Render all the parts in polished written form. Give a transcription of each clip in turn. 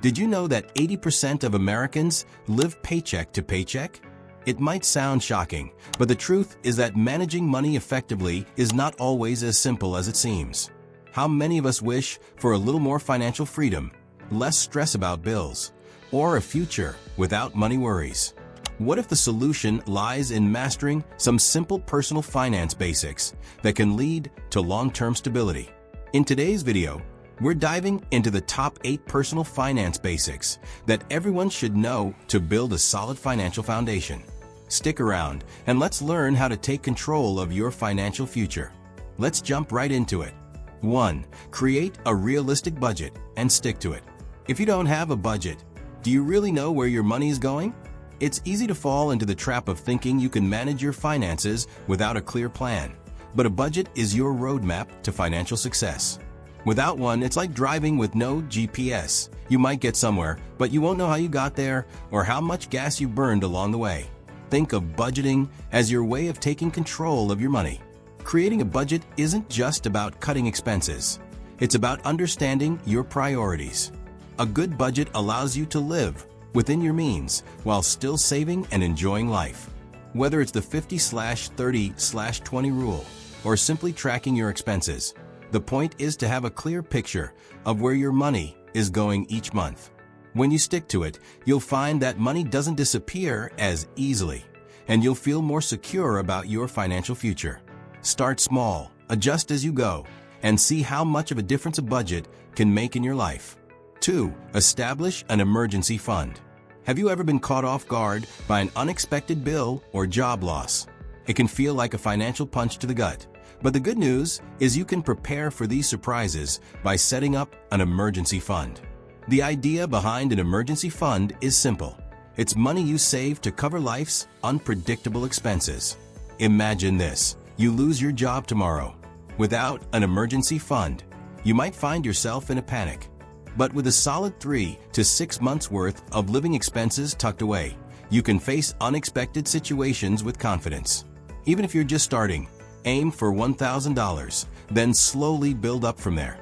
Did you know that 80% of Americans live paycheck to paycheck? It might sound shocking, but the truth is that managing money effectively is not always as simple as it seems. How many of us wish for a little more financial freedom, less stress about bills, or a future without money worries? What if the solution lies in mastering some simple personal finance basics that can lead to long-term stability? In today's video, we're diving into the top 8 personal finance basics that everyone should know to build a solid financial foundation. Stick around and let's learn how to take control of your financial future. Let's jump right into it. 1. Create a realistic budget and stick to it. If you don't have a budget, do you really know where your money is going? It's easy to fall into the trap of thinking you can manage your finances without a clear plan. But a budget is your roadmap to financial success. Without one, it's like driving with no GPS. You might get somewhere, but you won't know how you got there or how much gas you burned along the way. Think of budgeting as your way of taking control of your money. Creating a budget isn't just about cutting expenses. It's about understanding your priorities. A good budget allows you to live within your means while still saving and enjoying life. Whether it's the 50/30/20 rule or simply tracking your expenses, the point is to have a clear picture of where your money is going each month. When you stick to it, you'll find that money doesn't disappear as easily, and you'll feel more secure about your financial future. Start small, adjust as you go, and see how much of a difference a budget can make in your life. 2. Establish an emergency fund. Have you ever been caught off guard by an unexpected bill or job loss? It can feel like a financial punch to the gut. But the good news is you can prepare for these surprises by setting up an emergency fund. The idea behind an emergency fund is simple. It's money you save to cover life's unpredictable expenses. Imagine this: you lose your job tomorrow. Without an emergency fund, you might find yourself in a panic. But with a solid 3 to 6 months worth of living expenses tucked away, you can face unexpected situations with confidence. Even if you're just starting, aim for $1,000, then slowly build up from there.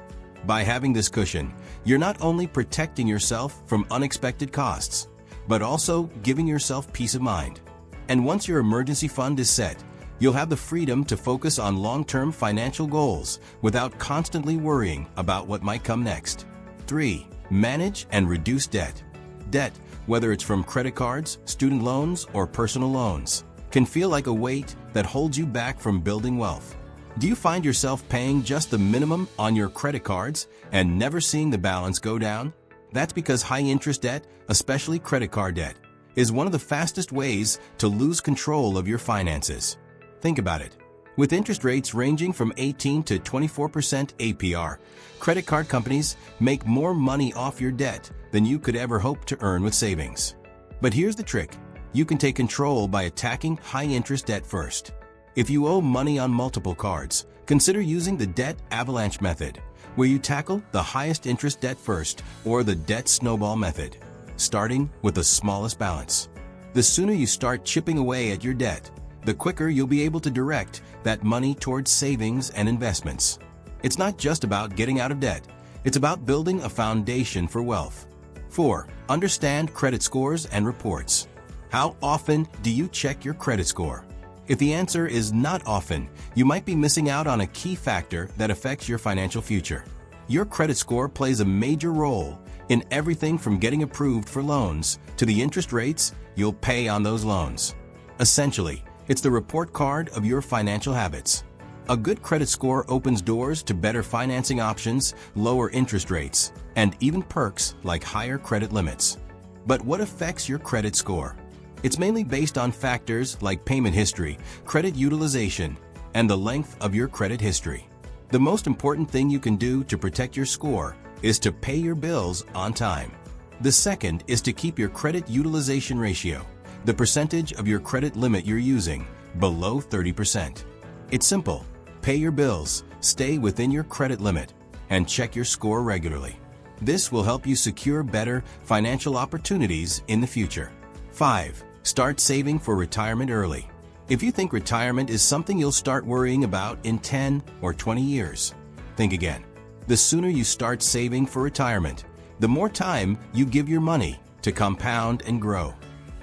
By having this cushion, you're not only protecting yourself from unexpected costs, but also giving yourself peace of mind. And once your emergency fund is set, you'll have the freedom to focus on long-term financial goals without constantly worrying about what might come next. 3. Manage and reduce debt. Debt, whether it's from credit cards, student loans, or personal loans, can feel like a weight that holds you back from building wealth. Do you find yourself paying just the minimum on your credit cards and never seeing the balance go down? That's because high-interest debt, especially credit card debt, is one of the fastest ways to lose control of your finances. Think about it. With interest rates ranging from 18 to 24% APR, credit card companies make more money off your debt than you could ever hope to earn with savings. But here's the trick. You can take control by attacking high-interest debt first. If you owe money on multiple cards, consider using the debt avalanche method, where you tackle the highest interest debt first, or the debt snowball method, starting with the smallest balance. The sooner you start chipping away at your debt, the quicker you'll be able to direct that money towards savings and investments. It's not just about getting out of debt. It's about building a foundation for wealth. 4. Understand credit scores and reports. How often do you check your credit score? If the answer is not often, you might be missing out on a key factor that affects your financial future. Your credit score plays a major role in everything from getting approved for loans to the interest rates you'll pay on those loans. Essentially, it's the report card of your financial habits. A good credit score opens doors to better financing options, lower interest rates, and even perks like higher credit limits. But what affects your credit score? It's mainly based on factors like payment history, credit utilization, and the length of your credit history. The most important thing you can do to protect your score is to pay your bills on time. The second is to keep your credit utilization ratio, the percentage of your credit limit you're using, below 30%. It's simple. Pay your bills, stay within your credit limit, and check your score regularly. This will help you secure better financial opportunities in the future. 5. Start saving for retirement early. If you think retirement is something you'll start worrying about in 10 or 20 years, think again. The sooner you start saving for retirement, the more time you give your money to compound and grow.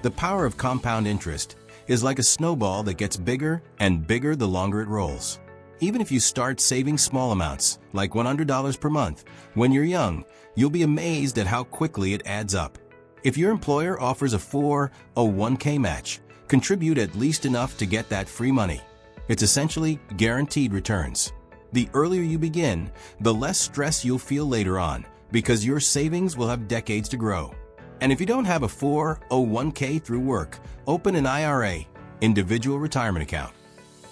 The power of compound interest is like a snowball that gets bigger and bigger the longer it rolls. Even if you start saving small amounts, like $100 per month, when you're young, you'll be amazed at how quickly it adds up. If your employer offers a 401k match, contribute at least enough to get that free money. It's essentially guaranteed returns. The earlier you begin, the less stress you'll feel later on, because your savings will have decades to grow. And if you don't have a 401k through work, open an IRA, individual retirement account.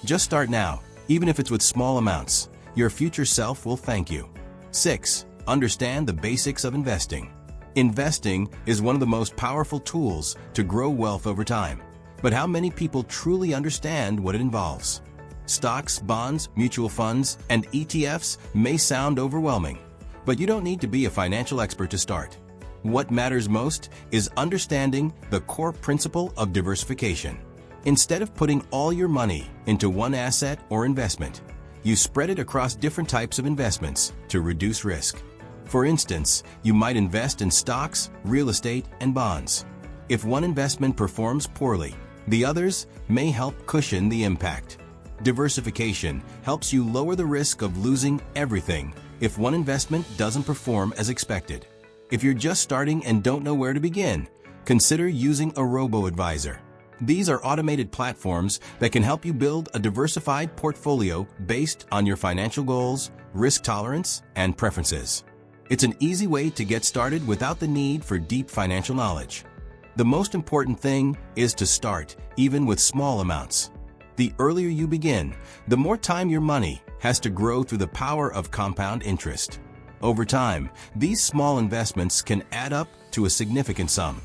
Just start now, even if it's with small amounts. Your future self will thank you. 6. Understand the basics of investing. Investing is one of the most powerful tools to grow wealth over time. But how many people truly understand what it involves? Stocks, bonds, mutual funds, and ETFs may sound overwhelming, but you don't need to be a financial expert to start. What matters most is understanding the core principle of diversification. Instead of putting all your money into one asset or investment, you spread it across different types of investments to reduce risk. For instance, you might invest in stocks, real estate, and bonds. If one investment performs poorly, the others may help cushion the impact. Diversification helps you lower the risk of losing everything if one investment doesn't perform as expected. If you're just starting and don't know where to begin, consider using a robo-advisor. These are automated platforms that can help you build a diversified portfolio based on your financial goals, risk tolerance, and preferences. It's an easy way to get started without the need for deep financial knowledge. The most important thing is to start, even with small amounts. The earlier you begin, the more time your money has to grow through the power of compound interest. Over time, these small investments can add up to a significant sum.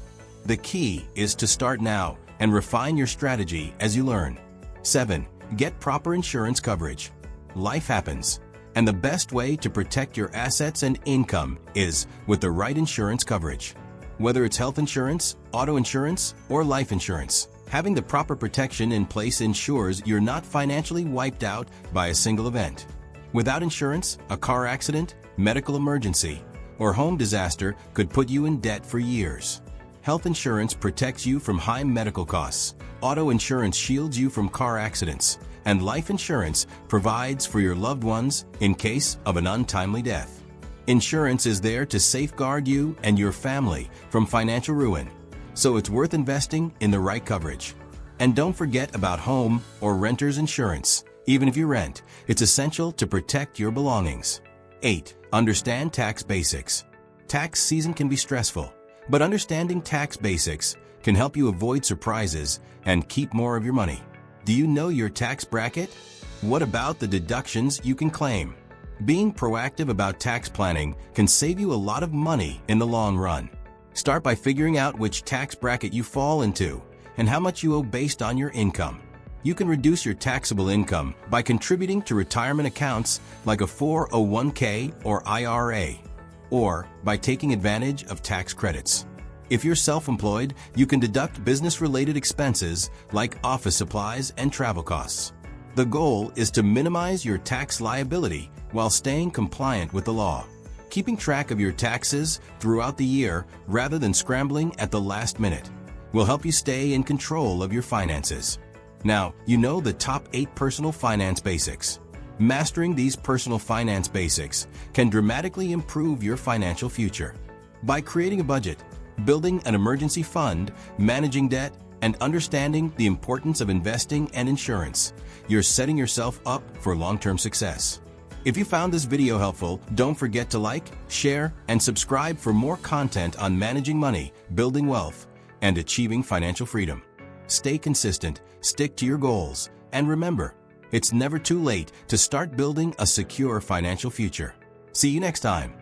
The key is to start now and refine your strategy as you learn. 7. Get proper insurance coverage. Life happens, and the best way to protect your assets and income is with the right insurance coverage. Whether it's health insurance, auto insurance, or life insurance, having the proper protection in place ensures you're not financially wiped out by a single event. Without insurance, a car accident, medical emergency, or home disaster could put you in debt for years. Health insurance protects you from high medical costs, auto insurance shields you from car accidents, and life insurance provides for your loved ones in case of an untimely death. Insurance is there to safeguard you and your family from financial ruin, so it's worth investing in the right coverage. And don't forget about home or renter's insurance. Even if you rent, it's essential to protect your belongings. 8. Understand tax basics. Tax season can be stressful, but understanding tax basics can help you avoid surprises and keep more of your money. Do you know your tax bracket? What about the deductions you can claim? Being proactive about tax planning can save you a lot of money in the long run. Start by figuring out which tax bracket you fall into and how much you owe based on your income. You can reduce your taxable income by contributing to retirement accounts like a 401k or IRA, or by taking advantage of tax credits. If you're self-employed, you can deduct business-related expenses like office supplies and travel costs. The goal is to minimize your tax liability while staying compliant with the law. Keeping track of your taxes throughout the year rather than scrambling at the last minute will help you stay in control of your finances. Now, you know the top 8 personal finance basics. Mastering these personal finance basics can dramatically improve your financial future. By creating a budget, building an emergency fund, managing debt, and understanding the importance of investing and insurance, you're setting yourself up for long-term success. If you found this video helpful, don't forget to like, share, and subscribe for more content on managing money, building wealth, and achieving financial freedom. Stay consistent, stick to your goals, and remember, it's never too late to start building a secure financial future. See you next time.